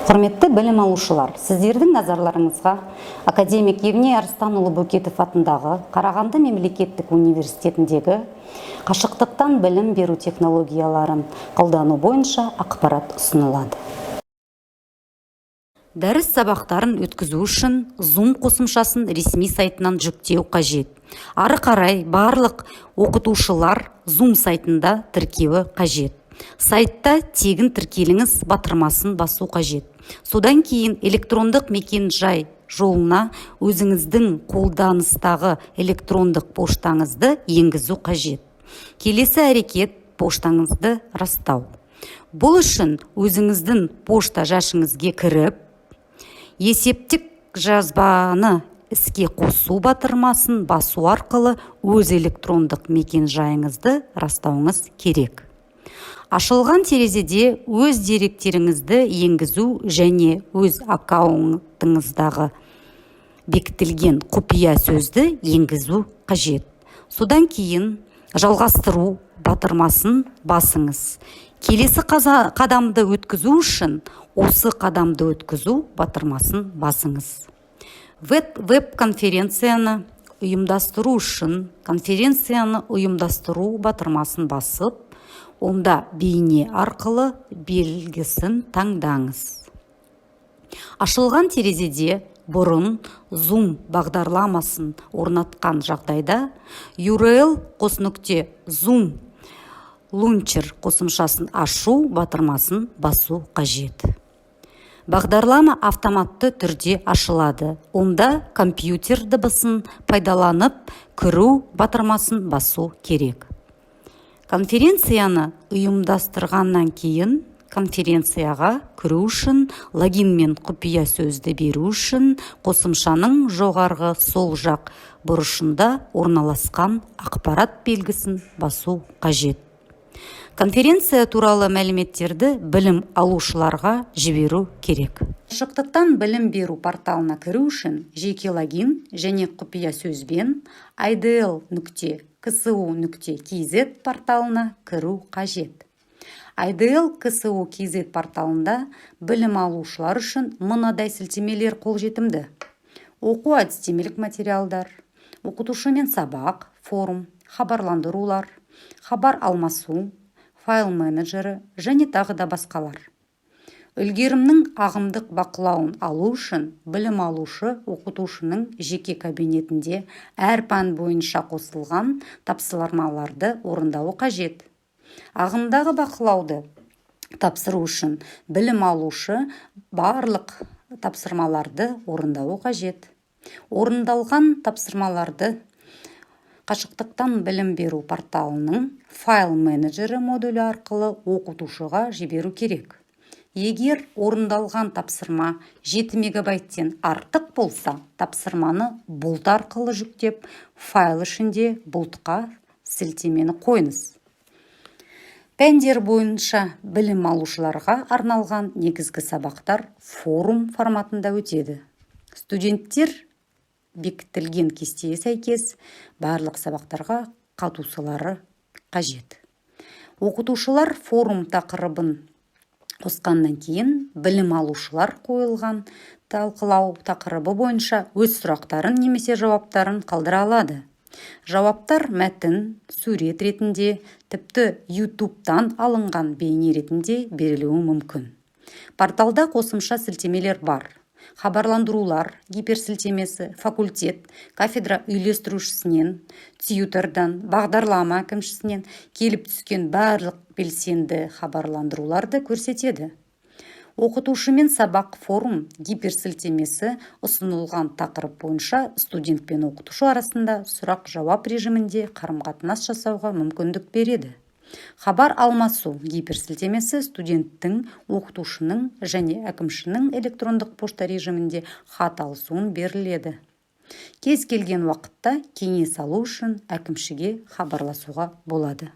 Құрметті білім алушылар, сіздердің назарларыңызға академик Евней Арыстанұлы Бөкетов атындағы Қарағанды мемлекеттік университетіндегі қашықтықтан білім беру технологияларын қолдану бойынша ақпарат ұсынылады. Дәріс сабақтарын өткізу үшін Zoom қосымшасын ресми сайтынан жүктеу қажет. Ары қарай барлық оқытушылар Zoom сайтында тіркеуі қажет. Сайтта тегін тіркеліңіз батырмасын басу қажет. Содан кейін электрондық мекен-жай жолына өзіңіздің қолданыстағы электрондық поштаңызды енгізу қажет. Келесі әрекет поштаңызды растау. Бұл үшін өзіңіздің пошта жәшіңізге кіріп, есептік жазбаны іске қосу батырмасын басу арқылы өз электрондық мекен-жайыңызды растауыңыз керек. Ашылған терезеде өз деректеріңізді енгізу және өз аккаунтыңыздағы бекітілген құпия сөзді енгізу қажет. Содан кейін жалғастыру батырмасын басыңыз. Келесі қадамды өткізу үшін осы қадамды өткізу батырмасын басыңыз. Веб-конференцияны ұйымдастыру үшін конференцияны ұйымдастыру батырмасын басып, онда бейне арқылы белгісін таңдаңыз. Ашылған терезеде бұрын Zoom бағдарламасын орнатқан жағдайда URL +Zoom Launcher қосымшасын ашу батырмасын басу қажет. Бағдарлама автоматты түрде ашылады. Онда компьютер дыбысын пайдаланып кіру батырмасын басу керек. Конференцияны ұйымдастырғаннан кейін конференцияға кіру үшін логин мен құпия сөзді беру үшін қосымшаның жоғарғы сол жақ бұрышында орналасқан ақпарат белгісін басу қажет. Конференция туралы мәліметтерді білім алушыларға жіберу керек. Қашықтықтан білім беру порталына кіру үшін жеке логин және құпия сөзбен idl.ksu.kz порталына кіру қажет. idl.ksu.kz порталында білім алушылар үшін мынадай сілтемелер қолжетімді: оқу әдістемелік материалдар, оқытушымен сабақ, форум, хабарландырулар, хабар алмасу, файл менеджері және тағы да басқалар. Үлгерімнің ағымдық бақылауын алу үшін білім алушы оқытушының жеке кабинетінде әр пән бойынша қосылған тапсырмаларды орындауы қажет. Ағымдағы бақылауды тапсыру үшін білім алушы барлық тапсырмаларды орындауы қажет. Орындалған тапсырмаларды қашықтықтан білім беру порталының файл менеджері модулі арқылы оқытушыға жіберу керек. Егер орындалған тапсырма 7 мегабайттен артық болса, тапсырманы бұлт арқылы жүктеп, файл ішінде бұлтқа сілтемені қойыңыз. Пәндер бойынша білім алушыларға арналған негізгі сабақтар форум форматында өтеді. Студенттер бекітілген кестеге сәйкес барлық сабақтарға қатысулары қажет. Оқытушылар форум тақырыбын қосқаннан кейін білім алушылар қойылған талқылау тақырыбы бойынша өз сұрақтарын немесе жауаптарын қалдыра алады. Жауаптар мәтін, сурет ретінде, тіпті YouTube-тан алынған бейне ретінде берілуі мүмкін. Порталда қосымша сілтемелер бар. Хабарландырулар, гиперсілтемесі, факультет, кафедра үйлестірушісінен, тьютордан, бағдарлама әкімшісінен келіп түскен барлық белсенді хабарландыруларды көрсетеді. Оқытушымен сабақ форум гиперсілтемесі ұсынылған тақырып бойынша студент пен оқытушы арасында сұрақ-жауап режимінде қарым-қатынас жасауға мүмкіндік береді. Хабар алмасу гиперсілтемесі студенттің, оқытушының және әкімшінің электрондық пошта режимінде хат алысуын беріледі. Кез келген уақытта кеңес алу үшін әкімшіге хабарласуға болады.